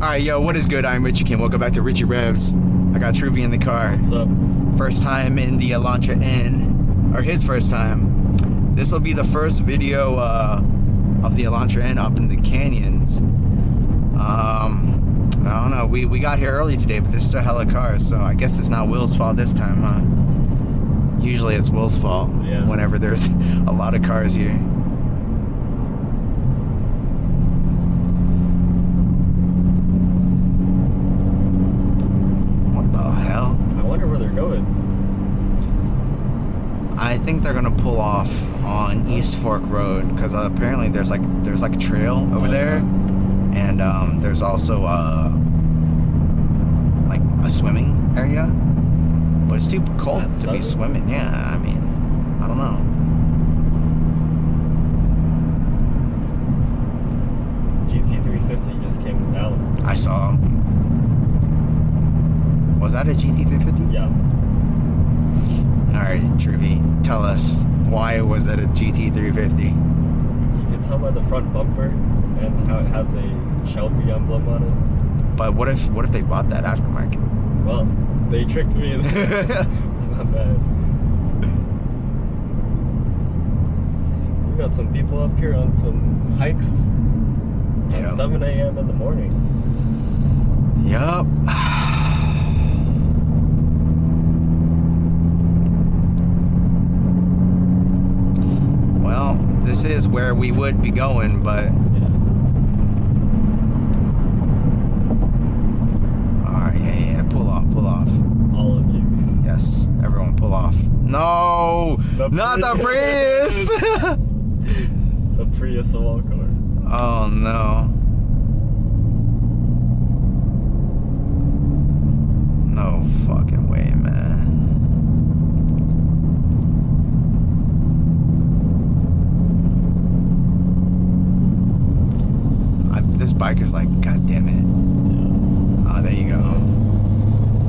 Alright, yo, what is good? I'm Richie Kim. Welcome back to Richie Revs. I got Truby in the car. What's up? First time in the Elantra N, or his first time. This will be the first video of the Elantra N up in the canyons. I don't know, we got here early today, but there's still hella cars, so I guess it's not Will's fault this time, huh? Usually it's Will's fault whenever there's a lot of cars here. I think they're gonna pull off on East Fork Road because apparently there's like a trail over there, and there's also like a swimming area, but it's too cold to be swimming. Yeah, I mean, I don't know. GT350 just came down. I saw. Was that a GT350? Yeah. Alright, Truby, tell us, why was that a GT350? You can tell by the front bumper and how it has a Shelby emblem on it. But what if they bought that aftermarket? Well, they tricked me. My bad. We got some people up here on some hikes at 7 a.m. in the morning. Yup. Well, this is where we would be going, but... Alright, yeah, pull off. All of you. Yes, everyone pull off. No! Not the Prius! The Prius of all cars. Oh, no. No fucking way, man. This biker's like, God damn it. Oh, there you go.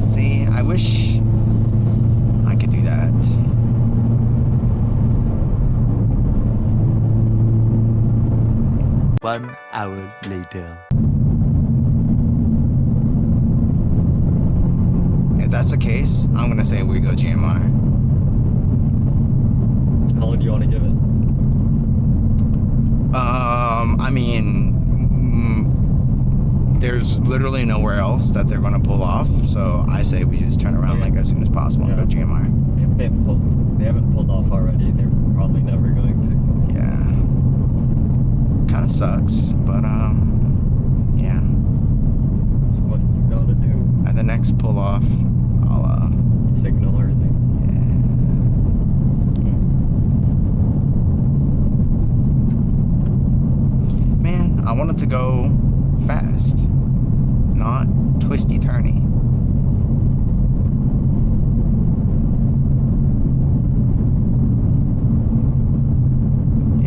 See, I wish I could do that. One hour later. If that's the case, I'm gonna say we go GMR. How long do you want to give it? I mean, there's literally nowhere else that they're gonna pull off, so I say we just turn around like as soon as possible and go GMR. If they haven't pulled off already, they're probably never going to. Yeah. Kind of sucks, but yeah. That's what you gotta do. At the next pull off, I'll signal early. Man, I wanted to go fast, not twisty turny.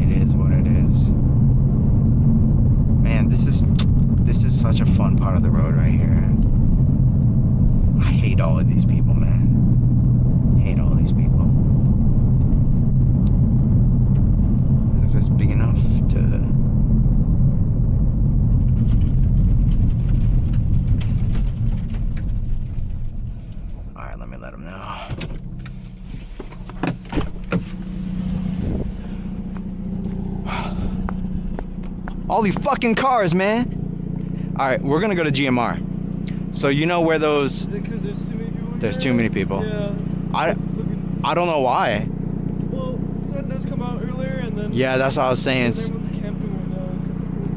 It is what it is. Man, this is such a fun part of the road right here. I hate all of these people, man. Hate all of these people. Is this big enough to... Alright, let me let him know. All these fucking cars, man. Alright, we're gonna go to GMR. So you know where those... Is it because there's too many people? There's too many people. Yeah. I don't know why. Well, the sun does come out earlier and then... Yeah, that's what I was saying. Everyone's camping right now because school's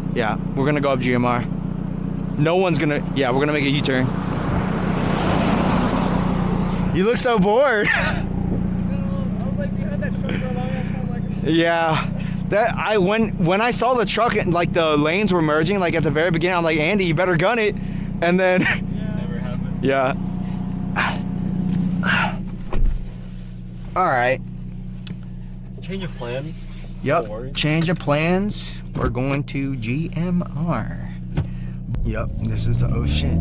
out. Yeah, we're gonna go up GMR. No one's gonna... Yeah, we're gonna make a U-turn. You look so bored. No, I was like behind that truck for a long time. Like... Yeah. When I saw the truck and like the lanes were merging like at the very beginning, I'm like, Andy, you better gun it. And then Never happened. yeah. All right. Change of plans. Yep. No worries. Change of plans. We're going to GMR. Yep. This is the oh shit.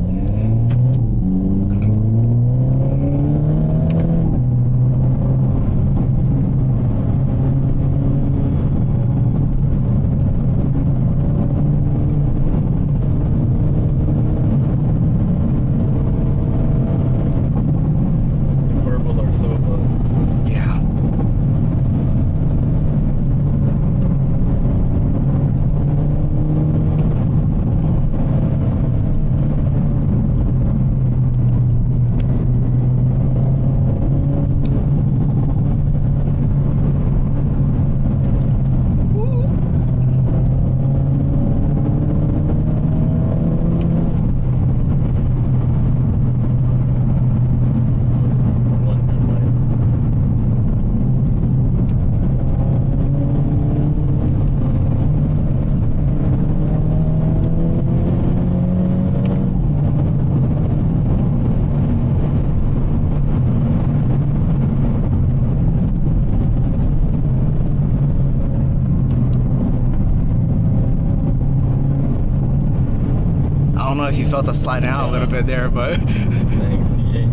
don't know if you felt us sliding out a little bit there, but Thanks, EA.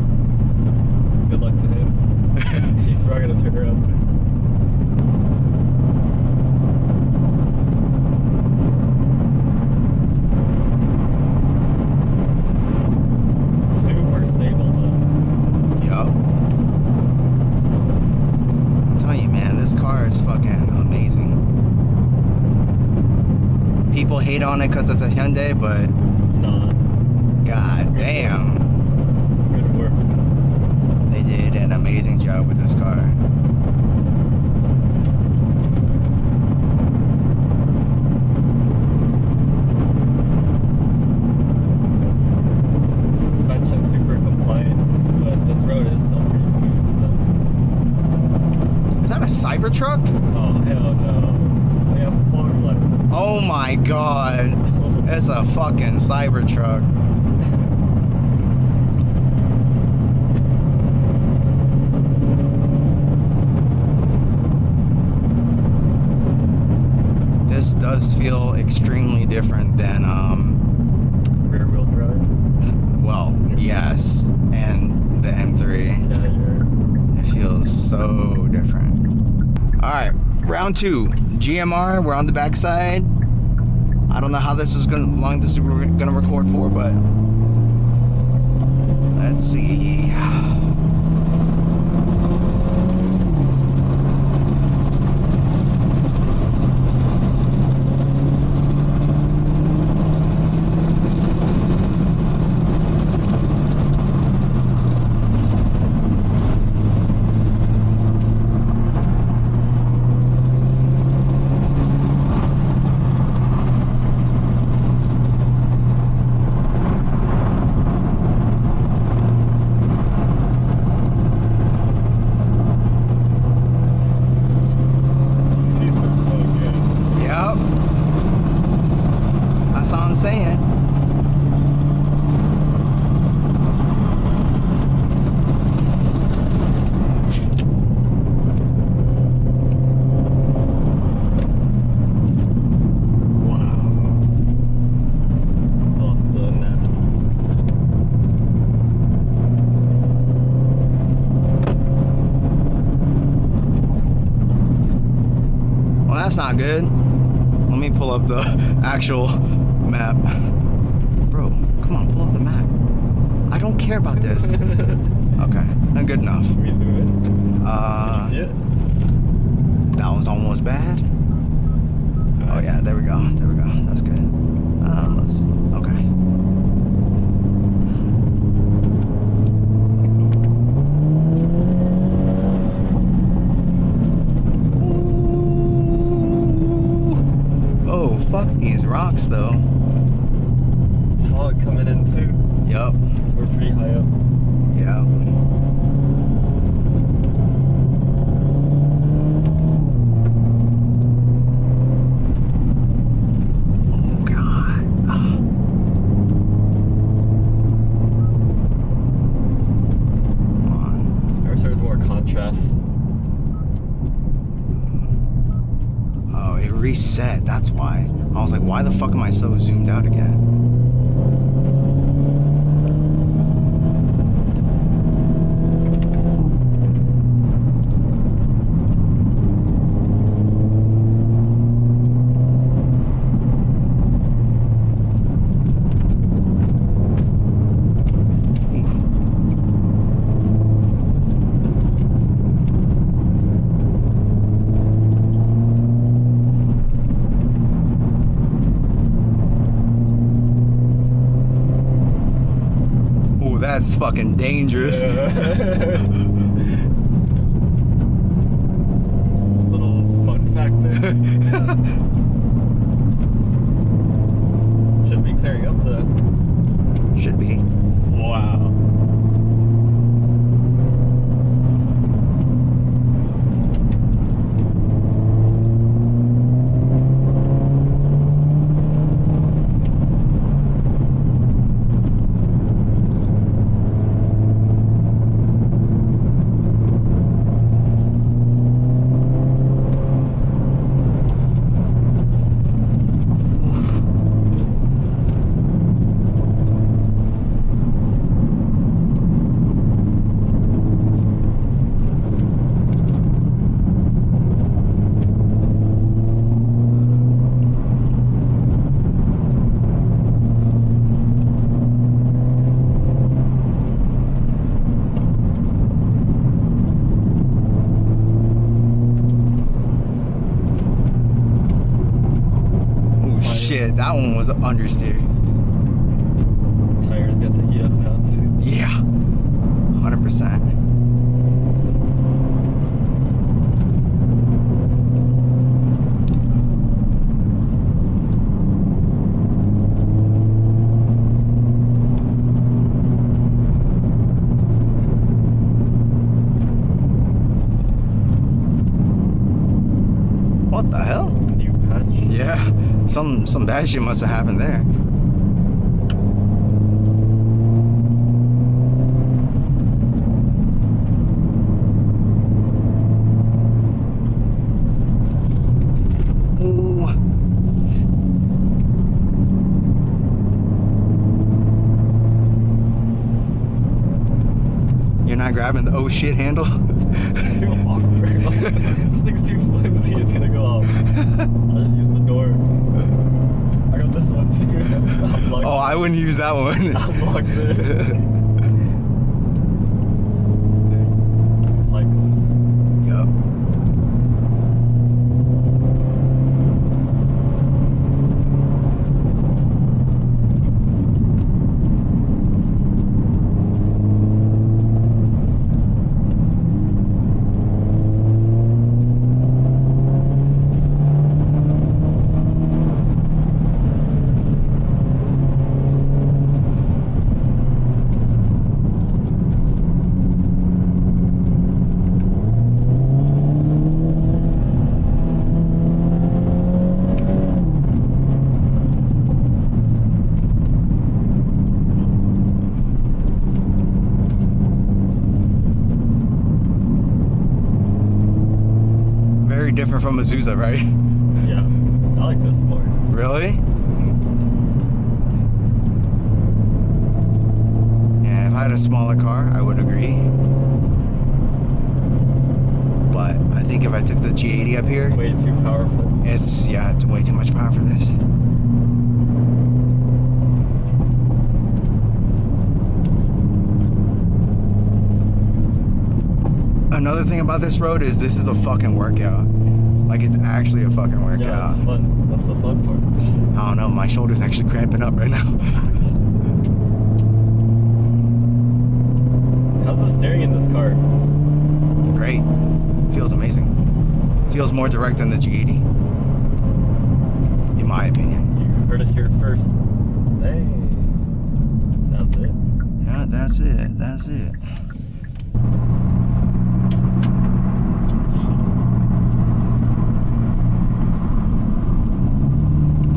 Good luck to him. He's probably gonna turn around too. Super stable though. yup. I'm telling you, man, this car is fucking amazing. People hate on it because it's a Hyundai, but Nah. god damn, Good work. they did an amazing job with this car. Suspension super compliant, but this road is still pretty smooth, so. Is that a Cybertruck? Oh, hell no. They have fog lights. Oh my god, it's a fucking Cybertruck. This does feel extremely different than Rear wheel drive. well, yes, and the M3. Yeah, you're. It feels so different. All right, round two, GMR. We're on the backside. I don't know how this is gonna long this is gonna record for, but let's see. Seats are so good. Yep. That's all I'm saying. Wow. Lost the net. Well, that's not good. Let me pull up the actual map. Bro, come on, pull up the map. I don't care about this. Okay, not good enough. Can we zoom in? Can you see it? That was almost bad. Oh yeah, there we go. There we go. That's good. Let's. Okay. Oh, fuck these rocks though. Fog coming in too. Yup. We're pretty high up. Yep. Oh god. Come on. I wish there was more contrast. Oh, it reset. That's why. I was like, why the fuck am I so zoomed out again? Ooh, that's fucking dangerous. Little fun factor. Should be clearing up though. Should be. Wow. That one was understeer. Tires get to heat up now too. Yeah, 100%. What the hell? New patch. Yeah, some bad shit must have happened there. Ooh. You're not grabbing the oh shit handle? It's too awkward. This thing's too flimsy. It's gonna go off. I'll just use the door. I got this one too. I'm locked Oh, I wouldn't use that one. I'm locked in. Cyclist. Yup. Very different from Azusa, right? Yeah. I like this more. Really? Yeah, if I had a smaller car, I would agree. But I think if I took the G80 up here, Way too powerful. it's way too much power for this. Another thing about this road is this is a fucking workout. Like, it's actually a fucking Yeah, workout. it's fun. That's the fun part. I don't know, my shoulder's actually cramping up right now. How's the steering in this car? Great. Feels amazing. Feels more direct than the G80. In my opinion. You heard it here first. Hey. That's it. Yeah, that's it. That's it.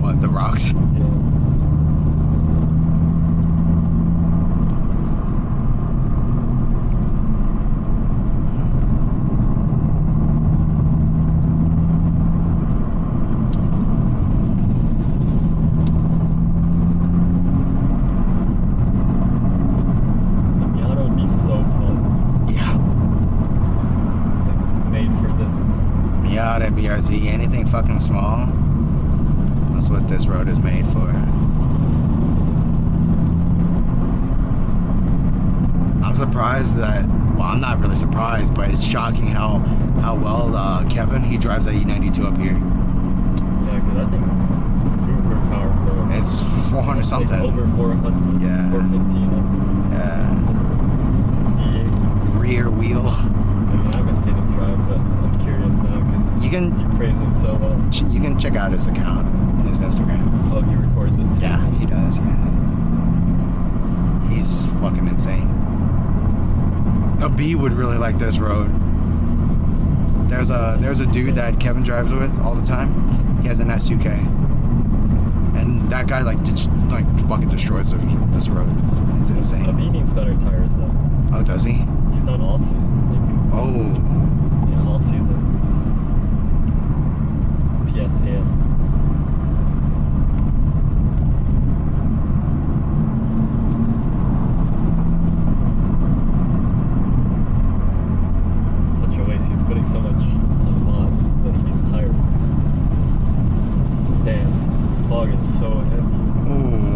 What, the rocks? Miata would be so fun. Yeah. It's like made for this. Miata, BRZ, anything fucking small. That's what this road is made for. I'm surprised that, well, I'm not really surprised, but it's shocking how well Kevin, he drives that E92 up here. Yeah, because that thing's super powerful. It's 400 Like something. over 400. Yeah. 415. Yeah. V8. Rear wheel. I mean, I haven't seen him drive, but I'm curious now because You can you praise him so well. you can check out his account, his Instagram. Oh, he records it too. Yeah, he does. Yeah. He's fucking insane. A B would really like this road. There's a dude that Kevin drives with all the time. He has an S2K, and that guy like fucking destroys this road. It's A insane. B needs better tires though. Oh, does he? He's on all seasons. Oh, Yeah, all seasons. PSAS. Such a waste. He's putting so much on mods that he gets tired. Damn. Fog is so heavy. ooh.